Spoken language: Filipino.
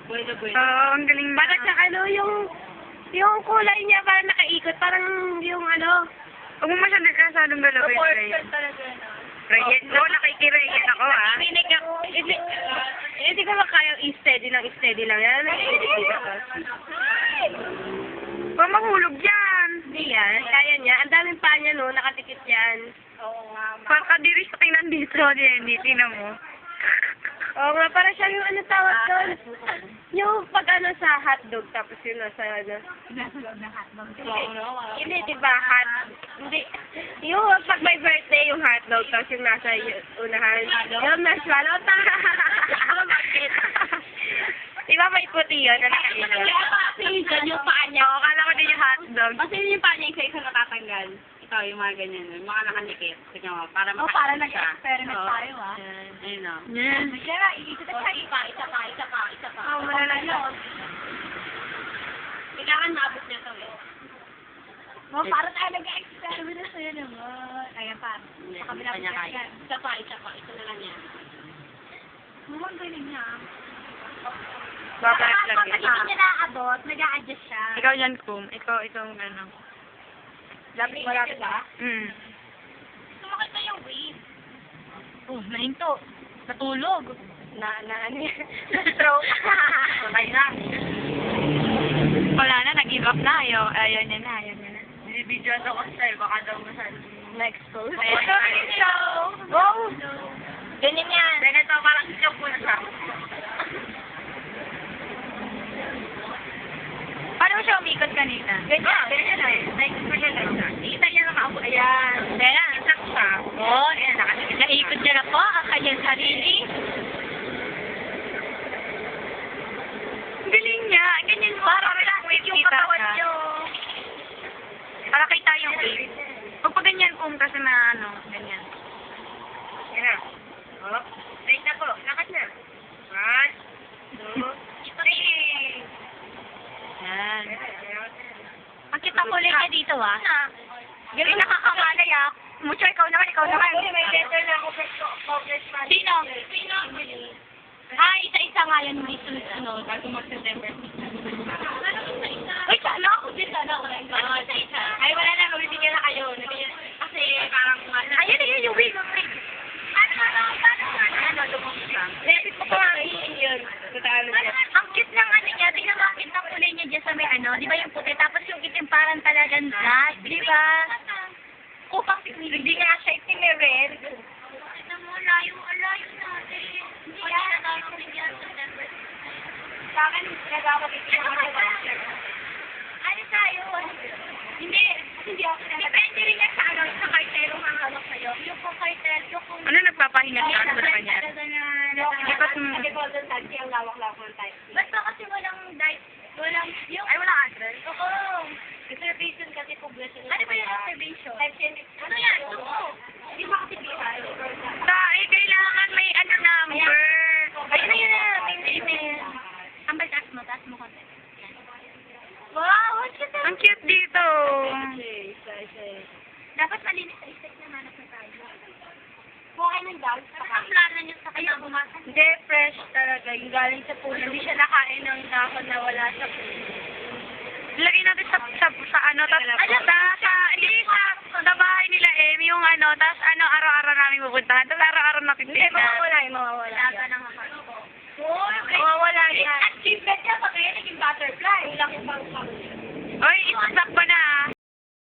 Bueno. Ang galing. Bakit sa ano, yung kulay niya parang nakaikot, parang yung ano. Huwag mo masyadong kasadong galawin, Ray. talaga na. Ray, nakikireyan ako, ah. Pinig ako. Hindi ko makayang i-steady lang yan. Huwag mahulog yan. Hindi yan. Kaya niya. Ang daming pa niya, no? Nakatikit yan. Oo nga. Parang kadiri sa tingnan dito, Jenny. Tingnan mo. Oo nga, para siya yung ano tawag doon. Yung pag ano sa hotdog, tapos yung nasa ano. Hindi, di ba? Hindi. Yung pag may birthday, yung hotdog, tapos yung nasa unahan. Yung marshmallow. Bakit? Di ba may puti yun? Na nakailog? Kasi yung paa niya. Oo, kala ko din yung hotdog. Kasi yung paa niya, isa-isa natatanggal. Ito, yung mga ganyan. Yung mga nakanikit. Tignan mo, para Oh, makakita para siya. nag-experiment Oo. tayo, ah. Ayun o. Yan. Kaya, isa pa. Oo, malalagyan. Kailangan maabot niya to eh. Oh, para tayo nag-experiment na sa'yo naman. Ayan pa. Hindi, Sa kabila kanya ko kaya. yan. Isa pa. Isa na lang yan. Mukhang galing niya. Babalik lang Pag yan. hindi niya naabot, nag-a-adjust siya. Ikaw yan, Kum. Ikaw ano. Malapit ba? Sumakit na yung wave. Oh, nahinto. Natulog. Ano yan? Stroke. Patay na. Wala na, nag-give up na. Ayaw niya na. Binibidyoan ako sa'yo. Baka daw masyado. Na-expose. Wow! Ganyan yan. Teka ito, parang joke mo na siya. Paano mo siya umikot kanina? Ganyan na eh. Nag-expression lang siya. Kita niya nakaupo. Ayan. Kaya, Isak siya. oh, Ayan, nakasikip. naikot niya na po ang kanyang sarili. Galing niya. Ganyan mo. Para Yung katawan niyo. Para kita yung wave. Huwag pa ganyan, Kum, kasi na ano, ganyan. Yan na. Oh. Straight na po. Lakas na. 1, 2, 3. Yan. Ang kita kulay niya dito, ah. Galing nakakamalay, ah. Mucho, ikaw naman. May letter na ako congressman. Sino? Isa-isa nga yan, may sunod. Bago mag-September. Uy, sana ako din, sana ako lang. Isa-isa. Ay, wala na. Mabibigyan na kayo. Kasi parang... Ayun, yung wave. Ano, lumabas lang. Lepit mo pa yun. Ang cute ng ano niya. Tingnan mo, ang cute ng kulay niya dyan sa may ano. Di ba yung puti? Tapos yung itim parang talagang black. Di ba? Kupang Hindi nga siya itim eh, red. Tignan mo, layo natin. Hindi yan. Sa akin, nagawag ito. Ano tayo? Hindi ako depende rin yan sa ano, sa kartero ang hawak sa'yo. Yung kung kartero, yung kung... Ano nagpapahinga siya? Ano ba niya? Lipat mo. Hindi ko doon taxi ang lawak-lawak ng type. Basta kasi walang yung... Ay, wala address. Oo. Reservation kasi poblasyon. Ano ba yung reservation? Ano yan? Hindi ba kasi bihay? Kailangan may ano number. Ayun na yun na. May email. Ambal, taas mo konti. Wow, ang cute. Ang cute dito. Dapat malinis sa isip na manap na tayo. Buhay ng dog. Ang plano niyo sa kanya bumasan. Hindi, fresh talaga. Yung galing sa puno. Hindi siya nakain ng dahon na wala sa puno. Lagay natin sa ano, sa bahay nila yung ano, tapos ano, araw-araw namin pupuntahan. Tapos araw-araw natin Hindi, mawawala. Wala ka nang makakita. Mawawala yan. Achievement niya sa kaya naging butterfly. Laki pang